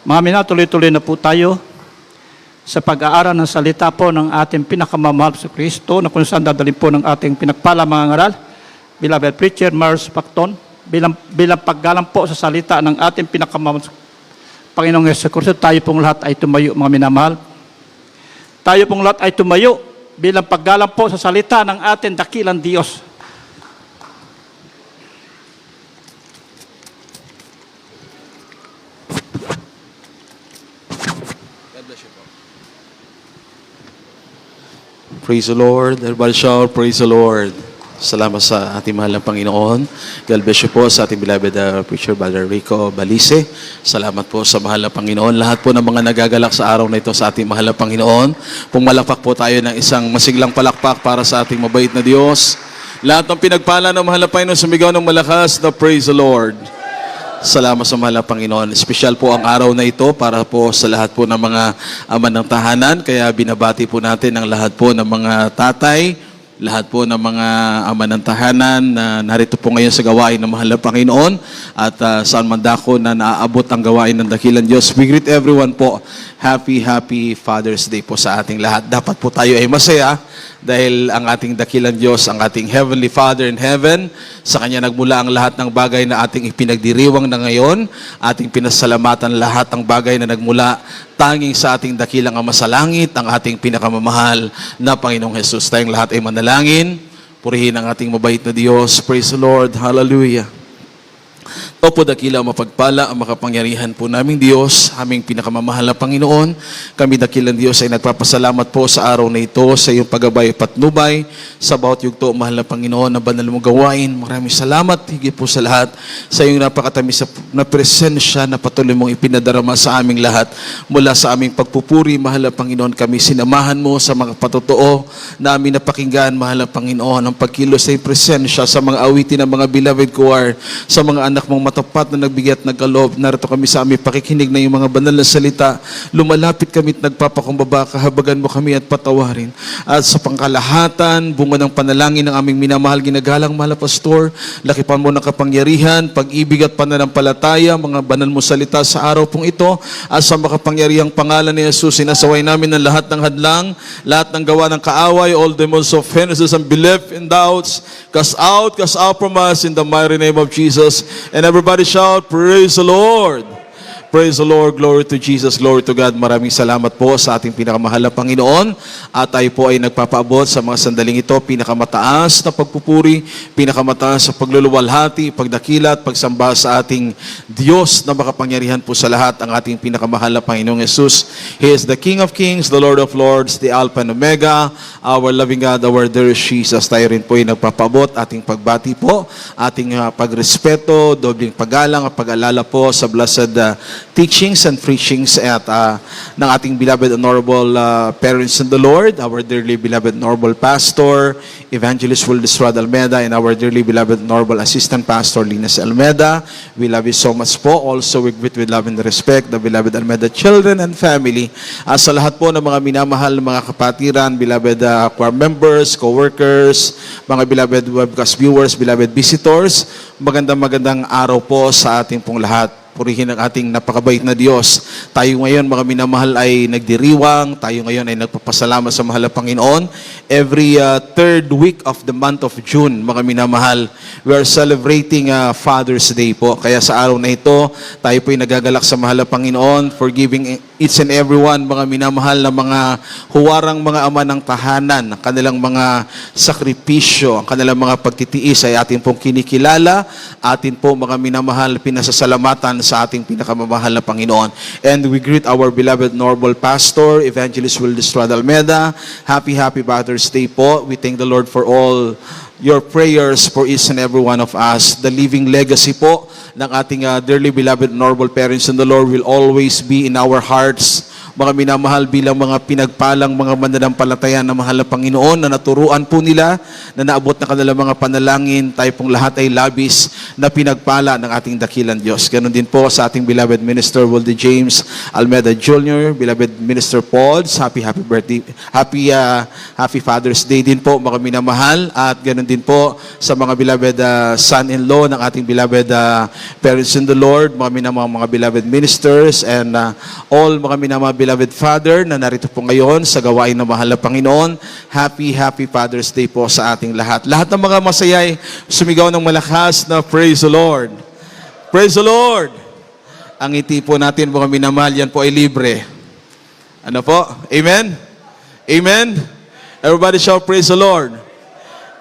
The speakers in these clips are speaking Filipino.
Mga minatuloy-tuloy na po tayo sa pag-aaral ng salita po ng ating pinakamamahal sa Kristo na kung saan dadalhin po ng ating pinagpala mga ngaral, beloved preacher Mars Pacton, bilang paggalang po sa salita ng ating pinakamamahal sa Panginoong Yesu Kristo, tayo pong lahat ay tumayo mga minamahal. Tayo pong lahat ay tumayo bilang paggalang po sa salita ng ating dakilang Diyos. Praise the Lord. Everybody shout, praise the Lord. Salamat sa ating mahal na Panginoon. God bless you po sa ating beloved preacher, Brother Rico Balise. Salamat po sa mahal na Panginoon. Lahat po ng mga nagagalak sa araw na ito sa ating mahal na Panginoon. Pumalakpak po tayo ng isang masiglang palakpak para sa ating mabait na Diyos. Lahat ng pinagpala ng mahal na Panginoon, sumigaw ng malakas na praise the Lord. Salamat sa mahal na Panginoon. Espesyal po ang araw na ito para po sa lahat po ng mga ama ng tahanan. Kaya binabati po natin ang lahat po ng mga tatay, lahat po ng mga ama ng tahanan na narito po ngayon sa gawain ng mahal na Panginoon at saan man dako na naaabot ang gawain ng dakilang Diyos. We greet everyone po. Happy Father's Day po sa ating lahat. Dapat po tayo ay masaya dahil ang ating dakilang Diyos, ang ating Heavenly Father in Heaven, sa Kanya nagmula ang lahat ng bagay na ating ipinagdiriwang na ngayon, ating pinasalamatan lahat ng bagay na nagmula tanging sa ating dakilang Ama sa langit, ang ating pinakamamahal na Panginoong Jesus. Tayong lahat ay manalangin, purihin ang ating mabait na Diyos. Praise the Lord. Hallelujah. O po dakila mapagpala ang makapangyarihan po naming Diyos, aming pinakamamahal na Panginoon. Kami dakilang Diyos ay nagpapasalamat po sa araw na ito sa iyong paggabay at patnubay sa bawat yugto, mahal na Panginoon, na banal mong gawain. Maraming salamat, higit po sa lahat, sa iyong napakatamis na presensya na patuloy mong ipinadarama sa aming lahat. Mula sa aming pagpupuri, mahal na Panginoon, kami sinamahan mo sa mga patotoo na aming napakinggan, mahal na Panginoon, ang pagkilos sa iyong presensya sa mga awitin ng mga beloved choir, sa mga anak mong matapat na nagbigay at nagkaloob. Narito kami sa aming pakikinig na yung mga banal na salita. Lumalapit kami at nagpapakumbaba, kahabagan mo kami at patawarin. At sa pangkalahatan, bunga ng panalangin ng aming minamahal ginagalang mahal na pastor, lakipan mo ng kapangyarihan, pag-ibig at pananampalataya, mga banal mo salita sa araw pong ito, at sa makapangyarihang pangalan ni Jesus, sinasaway namin ng lahat ng hadlang, lahat ng gawa ng kaaway, all demons of hindrances and belief and doubts, cast out from us in the mighty name of Jesus. And everybody shout, praise the Lord. Praise the Lord, glory to Jesus, glory to God. Maraming salamat po sa ating pinakamahal na Panginoon. At tayo po ay nagpapaabot sa mga sandaling ito, pinakamataas na pagpupuri, pinakamataas sa pagluluwalhati, pagdakila at pagsamba sa ating Diyos na makapangyarihan po sa lahat, ang ating pinakamahal na Panginoong Jesus. He is the King of Kings, the Lord of Lords, the Alpha and Omega, our loving God, our dearest Jesus. Tayo rin po ay nagpapaabot, ating pagbati po, ating pagrespeto, dobling paggalang at pag-alala po sa blessed teachings and preachings at ng ating beloved honorable parents in the Lord, our dearly beloved honorable pastor, Evangelist Wildes Rod Almeda, and our dearly beloved honorable assistant pastor, Linus Almeda. We love you so much po. Also, we greet with love and respect the beloved Almeda children and family. Sa lahat po ng mga minamahal na mga kapatiran, beloved choir members, co-workers, mga beloved webcast viewers, beloved visitors, magandang araw po sa ating pong lahat. Purihin ang ating napakabait na Diyos. Tayo ngayon, mga minamahal, ay nagdiriwang. Tayo ngayon ay nagpapasalamat sa mahal na Panginoon. Every third week of the month of June, mga minamahal, we are celebrating Father's Day po. Kaya sa araw na ito, tayo po ay nagagalak sa mahal na Panginoon for giving each and everyone, mga minamahal na mga huwarang mga ama ng tahanan, ang kanilang mga sakripisyo, ang kanilang mga pagtitiis ay atin pong kinikilala, atin po mga minamahal pinasasalamatan sa ating pinakamamahal na Panginoon. And we greet our beloved noble pastor, Evangelist Wildes Rod Almeda. Happy Father's Day po. We thank the Lord for all your prayers for each and every one of us. The living legacy po ng ating dearly beloved noble parents in the Lord will always be in our hearts, mga minamahal, bilang mga pinagpalang mga mananampalataya na mahal na Panginoon, na naturuan po nila, na naabot na kanilang mga panalangin, tayo pong lahat ay labis na pinagpala ng ating dakilang Diyos. Ganon din po sa ating beloved Minister Wildy James Almeida Jr., beloved Minister Pauls, happy birthday, happy Father's Day din po mga minamahal, at ganon din po sa mga beloved son-in-law ng ating beloved parents in the Lord, mga minamahal mga beloved ministers, and all mga minamahal beloved Father na narito po ngayon sa gawain ng mahal na Panginoon. Happy Father's Day po sa ating lahat. Lahat ng mga masayay, sumigaw ng malakas na praise the Lord. Praise the Lord. Ang ngiti po natin mga minamahal, yan po ay libre. Ano po? Amen? Amen? Everybody shout praise the Lord.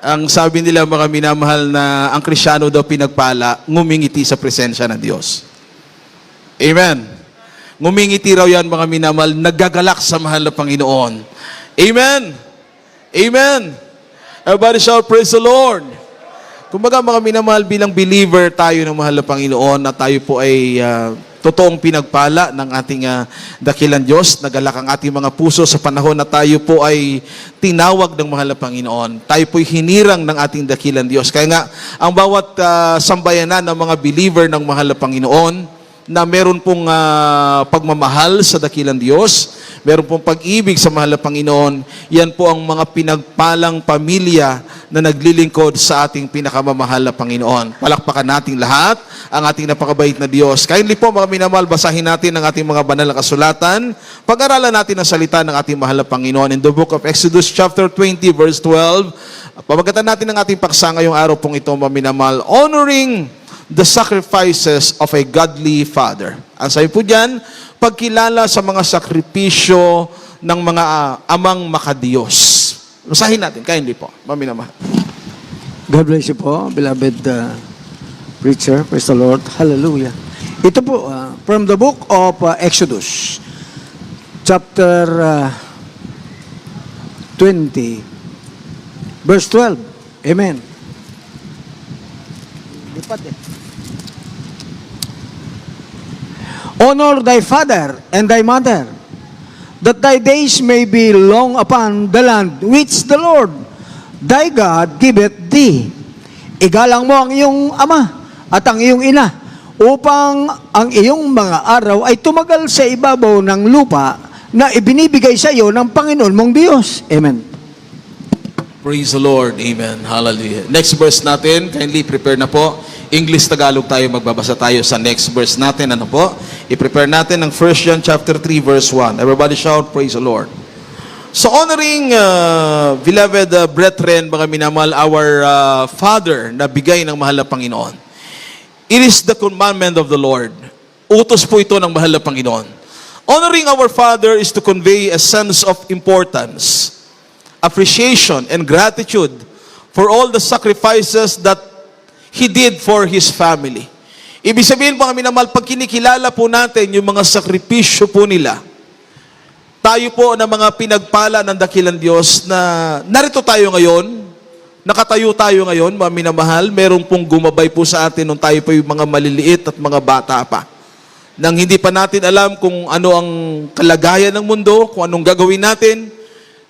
Ang sabi nila mga minamahal na ang Kristiyano daw pinagpala, ngumingiti sa presensya ng Diyos. Amen? Ngumingiti raw yan mga minamahal, nagagalak sa mahal na Panginoon. Amen? Amen? Everybody shout praise the Lord. Kumbaga mga minamahal, bilang believer tayo ng mahal na Panginoon, na tayo po ay totoong pinagpala ng ating dakilang Diyos. Nagalak ang ating mga puso sa panahon na tayo po ay tinawag ng mahal na Panginoon. Tayo po'y hinirang ng ating dakilang Diyos. Kaya nga, ang bawat sambayanan ng mga believer ng mahal na Panginoon, na meron pong pagmamahal sa dakilang Diyos, meron pong pag-ibig sa mahal na Panginoon, yan po ang mga pinagpalang pamilya na naglilingkod sa ating pinakamamahal na Panginoon. Palakpakan nating lahat ang ating napakabait na Diyos. Kindly po mga minamahal, basahin natin ang ating mga banal na kasulatan. Pag-aralan natin ang salita ng ating mahal na Panginoon in the book of Exodus chapter 20 verse 12. Pamagatan natin ang ating paksa ngayong araw pong ito mga minamahal, honoring the sacrifices of a godly father. Ang sabi po dyan, pagkilala sa mga sakripisyo ng mga amang makadiyos. Basahin natin, kindly po, maminamahal. God bless you po, beloved preacher. Praise the Lord. Hallelujah. Ito po, from the book of Exodus, chapter 20, verse 12. Amen. Lipat eh. Honor thy father and thy mother, that thy days may be long upon the land which the Lord thy God giveth thee. Igalang mo ang iyong ama at ang iyong ina, upang ang iyong mga araw ay tumagal sa ibabaw ng lupa na ibinibigay sa iyo ng Panginoon mong Diyos. Amen. Praise the Lord. Amen. Hallelujah. Next verse natin, kindly prepare na po. English, Tagalog tayo, magbabasa tayo sa next verse natin. Ano po? I-prepare natin ang 1 John chapter 3 verse 1. Everybody shout, praise the Lord. So honoring, beloved brethren, mga minamahal, our Father na bigay ng mahal na Panginoon. It is the commandment of the Lord. Utos po ito ng mahal na Panginoon. Honoring our Father is to convey a sense of importance, appreciation, and gratitude for all the sacrifices that He did for His family. Ibig sabihin po kami naman, pag kinikilala po natin yung mga sakripisyo po nila, tayo po na mga pinagpala ng dakilang Diyos na narito tayo ngayon, nakatayo tayo ngayon, mga minamahal, meron pong gumabay po sa atin nung tayo po yung mga maliliit at mga bata pa. Nang hindi pa natin alam kung ano ang kalagayan ng mundo, kung anong gagawin natin,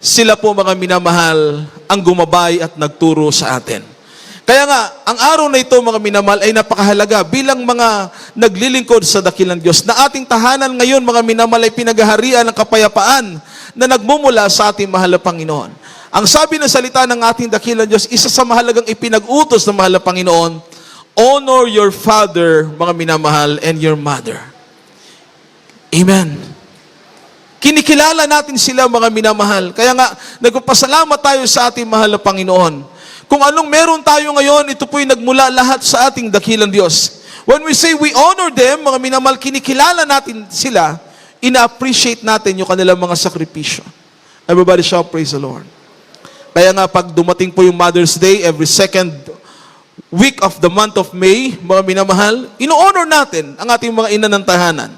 sila po mga minamahal ang gumabay at nagturo sa atin. Kaya nga, ang araw na ito mga minamahal ay napakahalaga bilang mga naglilingkod sa dakilang Diyos na ating tahanan ngayon mga minamahal ay pinaghaharian ng kapayapaan na nagmumula sa ating mahal na Panginoon. Ang sabi ng salita ng ating dakilang Diyos, isa sa mahalagang ipinag-utos ng mahal na Panginoon, honor your father, mga minamahal, and your mother. Amen. Kinikilala natin sila mga minamahal. Kaya nga, nagpapasalamat tayo sa ating mahal na Panginoon. Kung anong meron tayo ngayon, ito po'y nagmula lahat sa ating dakilang Diyos. When we say we honor them, mga minamahal, kinikilala natin sila, ina-appreciate natin yung kanilang mga sakripisyo. Everybody shout, praise the Lord. Kaya nga, pag dumating po yung Mother's Day, every second week of the month of May, mga minamahal, ino-honor natin ang ating mga ina ng tahanan.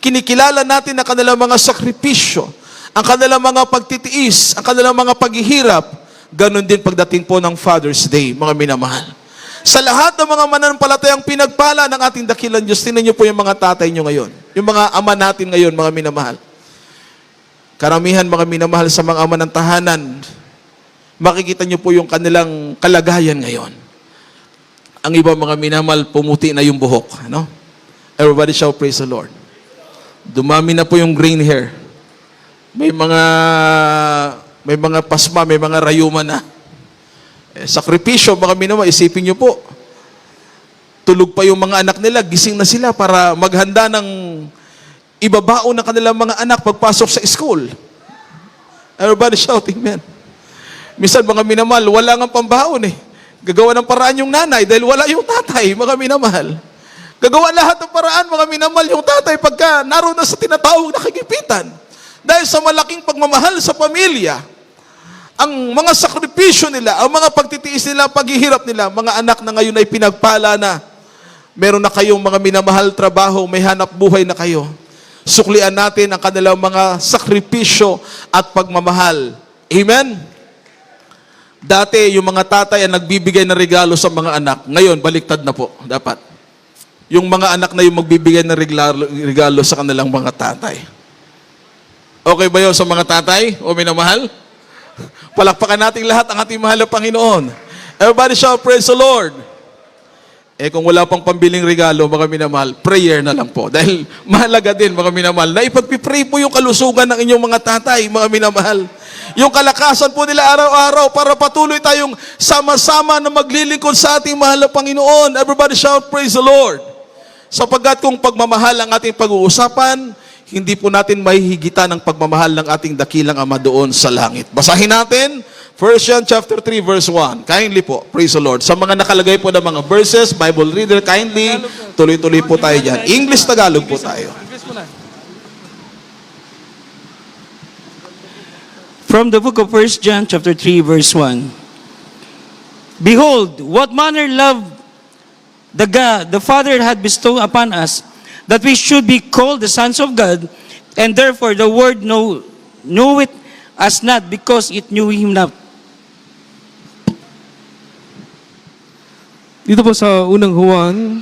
Kinikilala natin ang kanilang mga sakripisyo, ang kanilang mga pagtitiis, ang kanilang mga paghihirap. Ganon din pagdating po ng Father's Day, mga minamahal. Sa lahat ng mga mananampalatayang pinagpala ng ating dakilang Diyos, tingnan niyo po yung mga tatay niyo ngayon, yung mga ama natin ngayon, mga minamahal. Karamihan mga minamahal sa mga ama ng tahanan, makikita niyo po yung kanilang kalagayan ngayon. Ang iba mga minamahal, pumuti na yung buhok. Ano? Everybody shout, praise the Lord. Dumami na po yung green hair. May mga pasma, may mga rayuma na. Sakripisyo, mga minamahal, isipin niyo po. Tulog pa yung mga anak nila, gising na sila para maghanda ng ibabao ng kanilang mga anak pagpasok sa school. Everybody shout, amen. Minsan mga minamahal, wala nga pambaon eh. Gagawa ng paraan yung nanay dahil wala yung tatay, mga minamahal. Gagawa lahat ng paraan, mga minamahal, yung tatay pagka naroon na sa tinatawag na kagipitan. Dahil sa malaking pagmamahal sa pamilya, ang mga sakripisyo nila, ang mga pagtitiis nila, paghihirap nila, mga anak na ngayon ay pinagpala na. Meron na kayong mga minamahal trabaho, may hanap buhay na kayo. Suklian natin ang kanilang mga sakripisyo at pagmamahal. Amen? Dati, yung mga tatay ang nagbibigay ng regalo sa mga anak. Ngayon, baliktad na po. Dapat. Yung mga anak na yung magbibigay ng regalo sa kanilang mga tatay. Okay ba yun sa mga tatay o minamahal? Palakpakan natin lahat ang ating mahal na Panginoon. Everybody shout, praise the Lord. Kung wala pang pambiling regalo, mga minamahal, prayer na lang po. Dahil mahalaga din, mga minamahal, na ipagpipray po yung kalusugan ng inyong mga tatay, mga minamahal. Yung kalakasan po nila araw-araw para patuloy tayong sama-sama na maglilingkod sa ating mahal na Panginoon. Everybody shout, praise the Lord. Sapagkat kung pagmamahal ang ating pag-uusapan, hindi po natin mahihigitan ang pagmamahal ng ating dakilang Ama doon sa langit. Basahin natin, 1 John chapter 3 verse 1. Kindly po, praise the Lord. Sa mga nakalagay po ng mga verses, Bible reader, kindly, tuloy-tuloy po tayo dyan. English, Tagalog po tayo. From the book of 1 John chapter 3 verse 1. Behold, what manner love the God, the Father had bestowed upon us, that we should be called the sons of God, and therefore the world knoweth us not, because it knew Him not. Dito po sa unang Juan,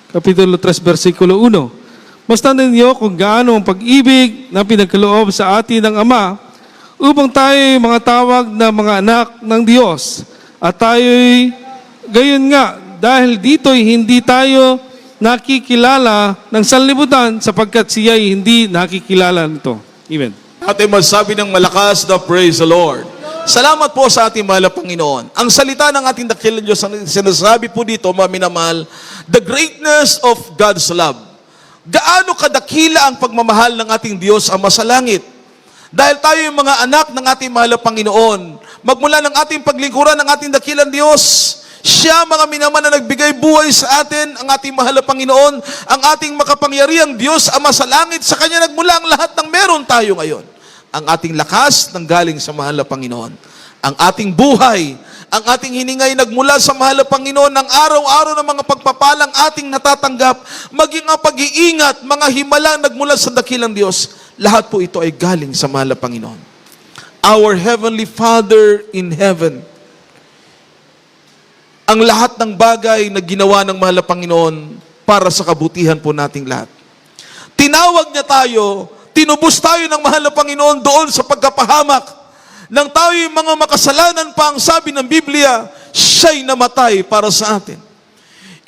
Kapitulo 3, versikulo 1. Basta ninyo kung gaano ang pag-ibig na pinagkaloob sa atin ng Ama, upang tayo'y mga tawag na mga anak ng Diyos. At tayo'y gayon nga, dahil dito'y hindi tayo nakikilala ng sanlibutan, sapagkat siya'y hindi nakikilala nito. Amen. Ating magsabi ng malakas na praise the Lord. Salamat po sa ating mahal na Panginoon. Ang salita ng ating dakilang Diyos, sinasabi po dito, mga minamahal, the greatness of God's love. Gaano kadakila ang pagmamahal ng ating Diyos Ama sa langit. Dahil tayo yung mga anak ng ating mahal na Panginoon, magmula ng ating paglingkuran ng ating dakilang Diyos, siya, mga minamahal, na nagbigay buhay sa atin, ang ating mahal na Panginoon, ang ating makapangyarihang Diyos Ama sa langit, sa Kanya nagmula ang lahat ng meron tayo ngayon. Ang ating lakas nanggaling sa mahal na Panginoon. Ang ating buhay, ang ating hiningay nagmula sa mahal na Panginoon, ng araw-araw ng mga pagpapalang ating natatanggap, maging ang pag-iingat, mga himala nagmula sa dakilang Diyos, lahat po ito ay galing sa mahal na Panginoon. Our Heavenly Father in heaven, ang lahat ng bagay na ginawa ng mahal na Panginoon para sa kabutihan po nating lahat. Tinawag niya tayo, tinubos tayo ng mahal na Panginoon doon sa pagkapahamak. Nang tayo'y mga makasalanan pa, ang sabi ng Biblia, siya'y namatay para sa atin.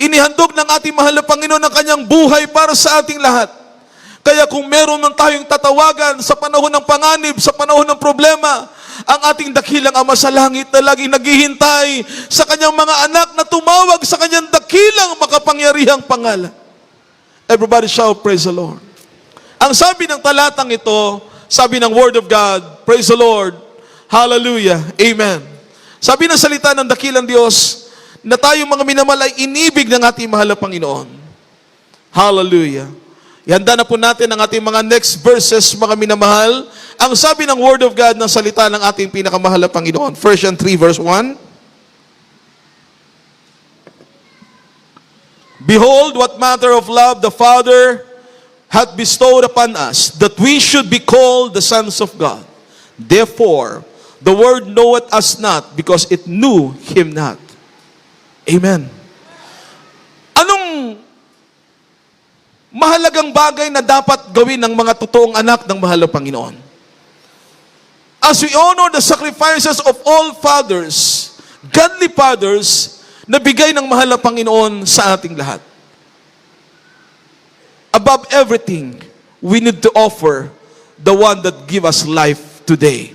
Inihandog ng ating mahal na Panginoon ang kanyang buhay para sa ating lahat. Kaya kung meron man tayong tatawagan sa panahon ng panganib, sa panahon ng problema, ang ating dakilang Ama sa langit na laging naghihintay sa kanyang mga anak na tumawag sa kanyang dakilang makapangyarihang pangalan. Everybody shout, praise the Lord. Ang sabi ng talatang ito, sabi ng Word of God, praise the Lord, hallelujah, amen. Sabi ng salita ng dakilang Diyos, na tayo mga minamahal ay inibig ng ating mahal na Panginoon. Hallelujah. Ihanda na po natin ang ating mga next verses, mga minamahal. Ang sabi ng Word of God ng salita ng ating pinakamahal na Panginoon. 1 John 3 verse 1. Behold, what manner of love the Father hath bestowed upon us, that we should be called the sons of God. Therefore, the world knoweth us not, because it knew Him not. Amen. Anong mahalagang bagay na dapat gawin ng mga totoong anak ng mahal na Panginoon? as we honor the sacrifices of all fathers, godly fathers, na bigay ng mahal na Panginoon sa ating lahat. Above everything, we need to offer the one that give us life today.